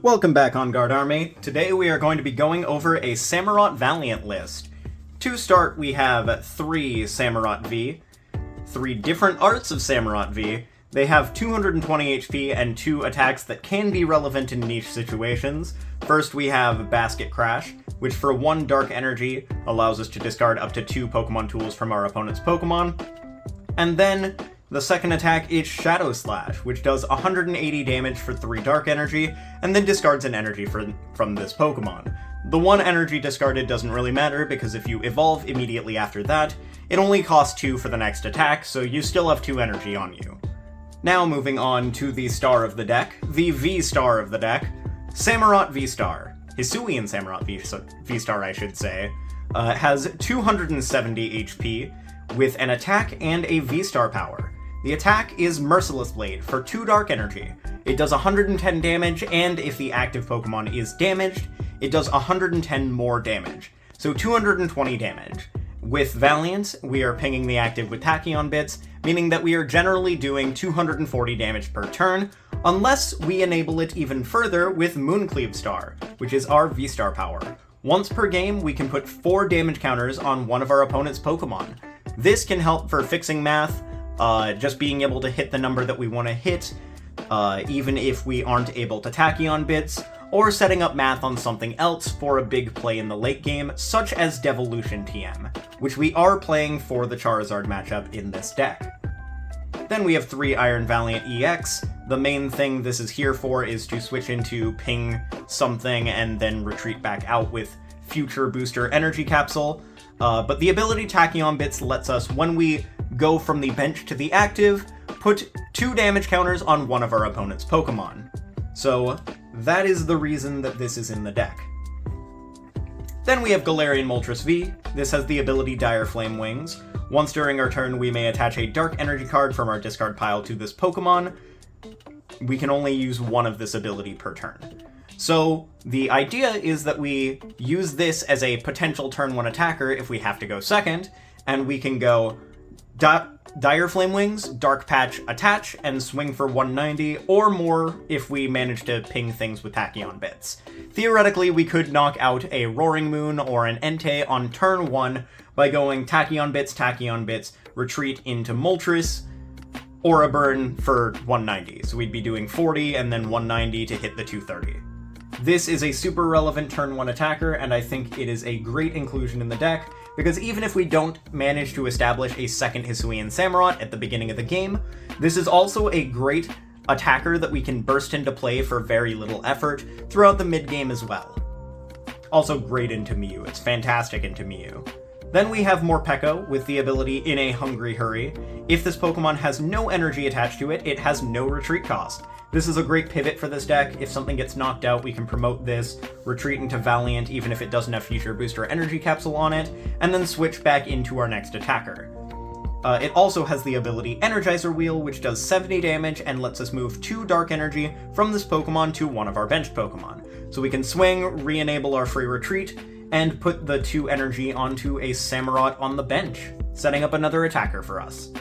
Welcome back, On Guard Army. Today we are going to be going over a Samurott Valiant list. To start, we have 3 Samurott V, 3 different arts of Samurott V. They have 220 HP and 2 attacks that can be relevant in niche situations. First, we have Basket Crash, which for 1 Dark Energy allows us to discard up to 2 Pokemon tools from our opponent's Pokemon. And then the second attack is Shadow Slash, which does 180 damage for 3 Dark Energy, and then discards an energy from this Pokemon. The 1 energy discarded doesn't really matter, because if you evolve immediately after that, it only costs 2 for the next attack, so you still have 2 energy on you. Now moving on to the star of the deck, the V-Star of the deck, Samurott V-Star. Hisuian Samurott V-Star, I should say, has 270 HP, with an attack and a V-Star power. The attack is Merciless Blade for 2 Dark Energy. It does 110 damage, and if the active Pokemon is damaged, it does 110 more damage, so 220 damage. With Valiant, we are pinging the active with Tachyon Bits, meaning that we are generally doing 240 damage per turn, unless we enable it even further with Mooncleave Star, which is our V-Star power. Once per game, we can put 4 damage counters on one of our opponent's Pokemon. This can help for fixing math, just being able to hit the number that we want to hit, even if we aren't able to Tachyon Bits, or setting up math on something else for a big play in the late game, such as Devolution TM, which we are playing for the Charizard matchup in this deck. Then we have 3 Iron Valiant EX. The main thing this is here for is to switch into ping something and then retreat back out with future booster energy capsule. But the ability Tachyon Bits lets us, when we go from the bench to the active, put 2 damage counters on one of our opponent's Pokemon. So that is the reason that this is in the deck. Then we have Galarian Moltres V. This has the ability Dire Flame Wings. Once during our turn, we may attach a Dark Energy card from our discard pile to this Pokemon. We can only use 1 of this ability per turn. So the idea is that we use this as a potential turn 1 attacker if we have to go second, and we can go Dire Flame Wings, Dark Patch attach, and swing for 190, or more if we manage to ping things with Tachyon Bits. Theoretically, we could knock out a Roaring Moon or an Entei on turn 1 by going Tachyon Bits, retreat into Moltres, or a burn for 190. So we'd be doing 40 and then 190 to hit the 230. This is a super relevant turn 1 attacker, and I think it is a great inclusion in the deck, because even if we don't manage to establish a second Hisuian Samurott at the beginning of the game, this is also a great attacker that we can burst into play for very little effort throughout the mid-game as well. Also great into Mew, it's fantastic into Mew. Then we have Morpeko with the ability In a Hungry Hurry. If this Pokemon has no energy attached to it, it has no retreat cost. This is a great pivot for this deck. If something gets knocked out, we can promote this, retreat into Valiant even if it doesn't have future booster energy capsule on it, and then switch back into our next attacker. It also has the ability Energizer Wheel, which does 70 damage and lets us move 2 Dark Energy from this Pokemon to one of our benched Pokemon. So we can swing, re-enable our free retreat, and put the 2 energy onto a Samurott on the bench, setting up another attacker for us.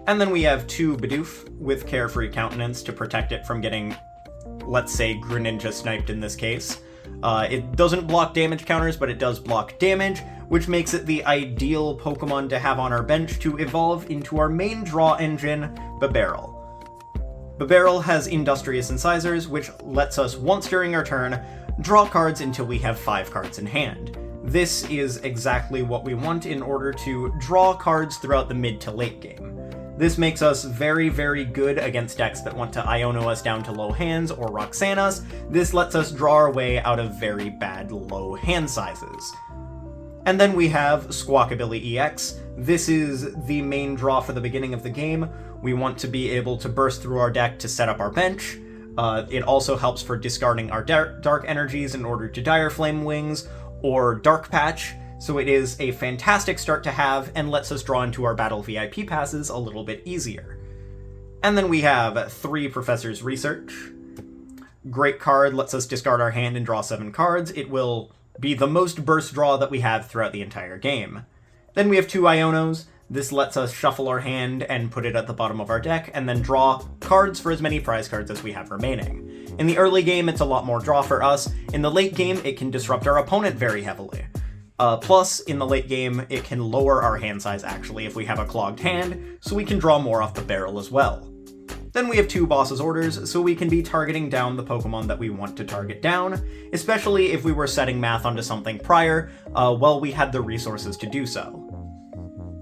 And then we have 2 Bidoof with Carefree Countenance to protect it from getting, let's say, Greninja sniped in this case. It doesn't block damage counters, but it does block damage, which makes it the ideal Pokemon to have on our bench to evolve into our main draw engine, Bibarel. Bibarel has Industrious Incisors, which lets us, once during our turn, draw cards until we have 5 cards in hand. This is exactly what we want in order to draw cards throughout the mid to late game. This makes us very, very good against decks that want to Iono us down to low hands or Roxanne us. This lets us draw our way out of very bad low hand sizes. And then we have Squawkabilly EX. This is the main draw for the beginning of the game. We want to be able to burst through our deck to set up our bench. It also helps for discarding our dark energies in order to Dire Flame Wings or Dark Patch. So it is a fantastic start to have and lets us draw into our Battle VIP passes a little bit easier. And then we have 3 Professor's Research. Great card, lets us discard our hand and draw 7 cards. It will be the most burst draw that we have throughout the entire game. Then we have 2 Ionos. This lets us shuffle our hand and put it at the bottom of our deck, and then draw cards for as many prize cards as we have remaining. In the early game, it's a lot more draw for us. In the late game, it can disrupt our opponent very heavily. Plus, in the late game, it can lower our hand size actually if we have a clogged hand, so we can draw more off the barrel as well. Then we have 2 boss's orders, so we can be targeting down the Pokemon that we want to target down, especially if we were setting math onto something prior, while we had the resources to do so.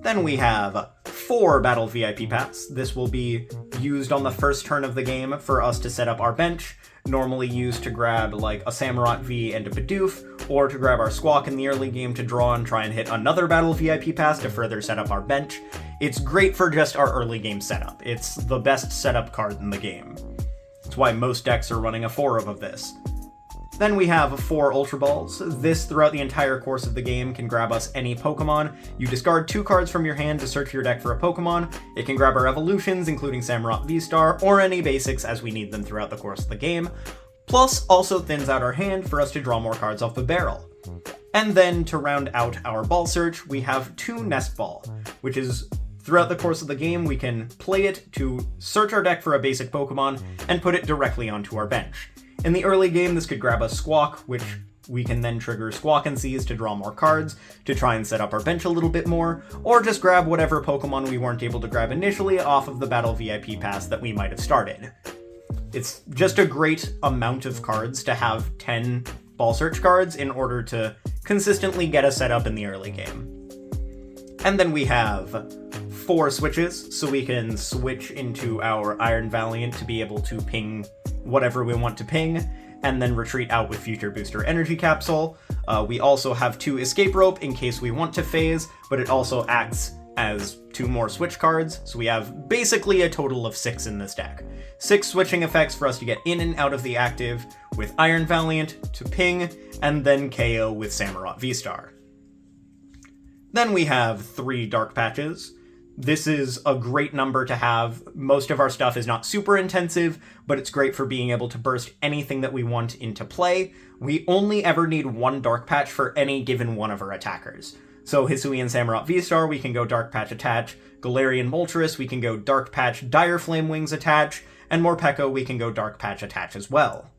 Then we have 4 Battle VIP Pass. This will be used on the first turn of the game for us to set up our bench, normally used to grab like a Samurott V and a Bidoof, or to grab our Squawk in the early game to draw and try and hit another Battle VIP Pass to further set up our bench. It's great for just our early game setup. It's the best setup card in the game. That's why most decks are running a 4 of this. Then we have 4 Ultra Balls. This, throughout the entire course of the game, can grab us any Pokemon. You discard 2 cards from your hand to search your deck for a Pokemon. It can grab our evolutions, including Samurott VSTAR, or any basics as we need them throughout the course of the game. Plus, also thins out our hand for us to draw more cards off the barrel. And then, to round out our ball search, we have 2 Nest Ball, which is, throughout the course of the game, we can play it to search our deck for a basic Pokemon and put it directly onto our bench. In the early game, this could grab us Squawk, which we can then trigger Squawk and Seize to draw more cards, to try and set up our bench a little bit more, or just grab whatever Pokemon we weren't able to grab initially off of the Battle VIP Pass that we might have started. It's just a great amount of cards to have 10 ball search cards in order to consistently get us set up in the early game. And then we have 4 switches, so we can switch into our Iron Valiant to be able to ping whatever we want to ping, and then retreat out with Future Booster Energy Capsule. We also have 2 Escape Rope in case we want to phase, but it also acts as 2 more switch cards, so we have basically a total of 6 in this deck. 6 switching effects for us to get in and out of the active with Iron Valiant to ping, and then KO with Samurott VSTAR. Then we have 3 Dark Patches. This is a great number to have. Most of our stuff is not super intensive, but it's great for being able to burst anything that we want into play. We only ever need 1 Dark Patch for any given one of our attackers. So Hisuian Samurott VSTAR, we can go Dark Patch Attach. Galarian Moltres, we can go Dark Patch Dire Flame Wings Attach. And Morpeko, we can go Dark Patch Attach as well.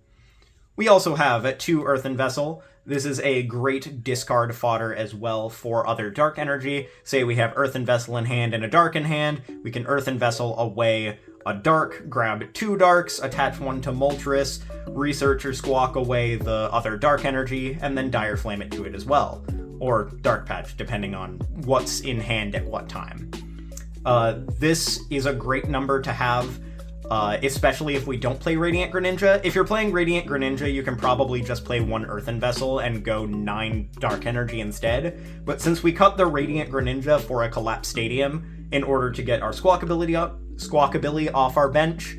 We also have 2 Earthen Vessel. This is a great discard fodder as well for other Dark Energy. Say we have Earthen Vessel in hand and a Dark in hand, we can Earthen Vessel away a Dark, grab 2 Darks, attach 1 to Moltres, research or Squawk away the other Dark Energy, and then Dire Flame it to it as well. Or Dark Patch, depending on what's in hand at what time. This is a great number to have, especially if we don't play Radiant Greninja. If you're playing Radiant Greninja, you can probably just play 1 Earthen Vessel and go 9 Dark Energy instead. But since we cut the Radiant Greninja for a Collapsed Stadium in order to get our Squawkabilly off our bench,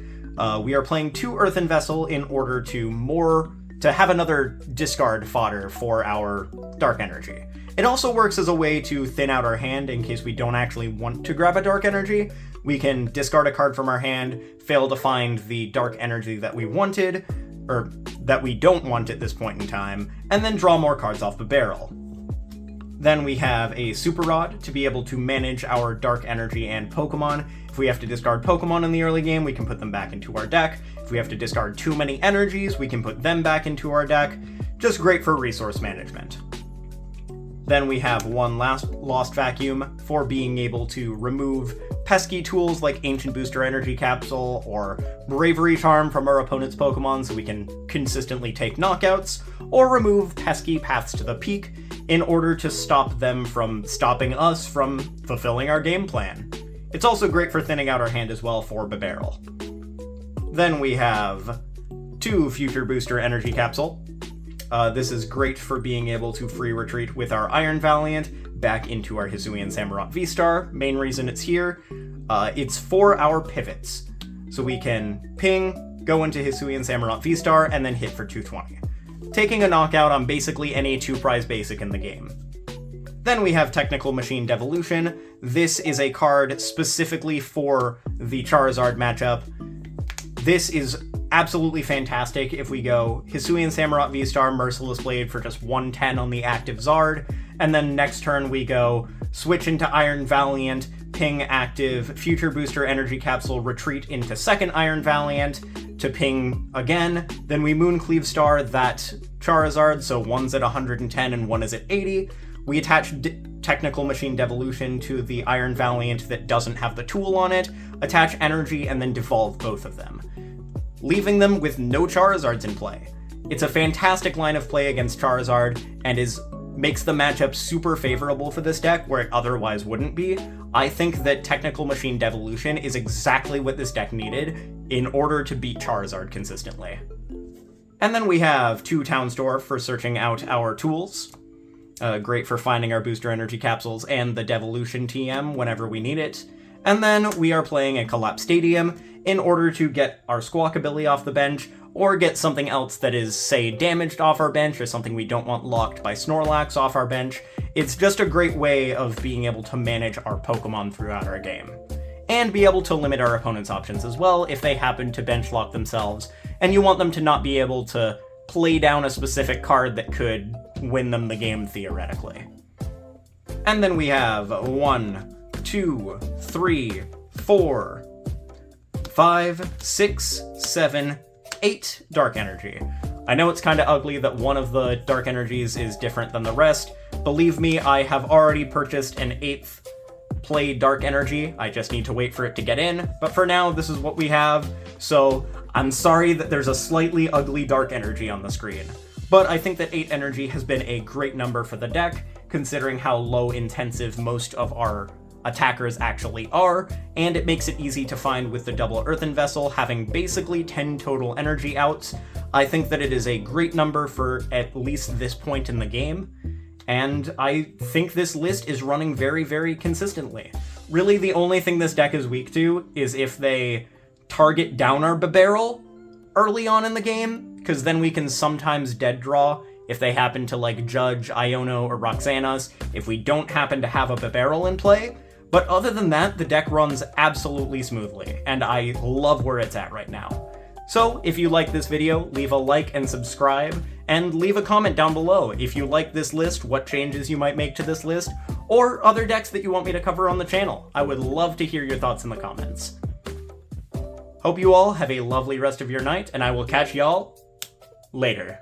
we are playing 2 Earthen Vessel in order to have another discard fodder for our Dark Energy. It also works as a way to thin out our hand in case we don't actually want to grab a Dark Energy. We can discard a card from our hand, fail to find the Dark Energy that we wanted, or that we don't want at this point in time, and then draw more cards off the barrel. Then we have a Super Rod to be able to manage our Dark Energy and Pokemon. If we have to discard Pokemon in the early game, we can put them back into our deck. If we have to discard too many energies, we can put them back into our deck. Just great for resource management. Then we have 1 Lost Vacuum for being able to remove pesky tools like Ancient Booster Energy Capsule or Bravery Charm from our opponent's Pokemon so we can consistently take knockouts, or remove pesky Paths to the Peak in order to stop them from stopping us from fulfilling our game plan. It's also great for thinning out our hand as well for Bibarel. Then we have 2 Future Booster Energy Capsule. This is great for being able to free retreat with our Iron Valiant back into our Hisuian Samurott VSTAR. Main reason it's here, it's for our pivots. So we can ping, go into Hisuian Samurott VSTAR, and then hit for 220. Taking a knockout on basically any 2-prize basic in the game. Then we have Technical Machine Devolution. This is a card specifically for the Charizard matchup. This is absolutely fantastic if we go Hisuian Samurott VSTAR Merciless Blade for just 110 on the active Zard, and then next turn we go switch into Iron Valiant, ping active, Future Booster Energy Capsule, retreat into second Iron Valiant to ping again. Then we Mooncleave Star that Charizard, so one's at 110 and one is at 80. We attach Technical Machine Devolution to the Iron Valiant that doesn't have the tool on it, attach Energy, and then devolve both of them, leaving them with no Charizards in play. It's a fantastic line of play against Charizard, and makes the matchup super favorable for this deck where it otherwise wouldn't be. I think that Technical Machine Devolution is exactly what this deck needed in order to beat Charizard consistently. And then we have 2 Town Store for searching out our tools. Great for finding our booster energy capsules and the Devolution TM whenever we need it. And then we are playing a Collapsed Stadium in order to get our Squawkabilly off the bench, or get something else that is, say, damaged off our bench, or something we don't want locked by Snorlax off our bench. It's just a great way of being able to manage our Pokemon throughout our game. And be able to limit our opponent's options as well if they happen to bench lock themselves, and you want them to not be able to play down a specific card that could win them the game theoretically. And then we have 1, 2, 3, 4, 5, 6, 7, 8 Dark Energy. I know it's kind of ugly that one of the Dark Energies is different than the rest. Believe me, I have already purchased an 8th play Dark Energy. I just need to wait for it to get in, but for now, this is what we have, so I'm sorry that there's a slightly ugly Dark Energy on the screen. But I think that 8 Energy has been a great number for the deck, considering how low intensive most of our attackers actually are, and it makes it easy to find with the double Earthen Vessel, having basically 10 total energy outs. I think that it is a great number for at least this point in the game, and I think this list is running very, very consistently. Really, the only thing this deck is weak to is if they target down our Bibarel early on in the game, because then we can sometimes dead draw if they happen to, like, Judge, Iono, or Roxanna's, if we don't happen to have a Bibarel in play. But other than that, the deck runs absolutely smoothly, and I love where it's at right now. So, if you like this video, leave a like and subscribe, and leave a comment down below if you like this list, what changes you might make to this list, or other decks that you want me to cover on the channel. I would love to hear your thoughts in the comments. Hope you all have a lovely rest of your night, and I will catch y'all later.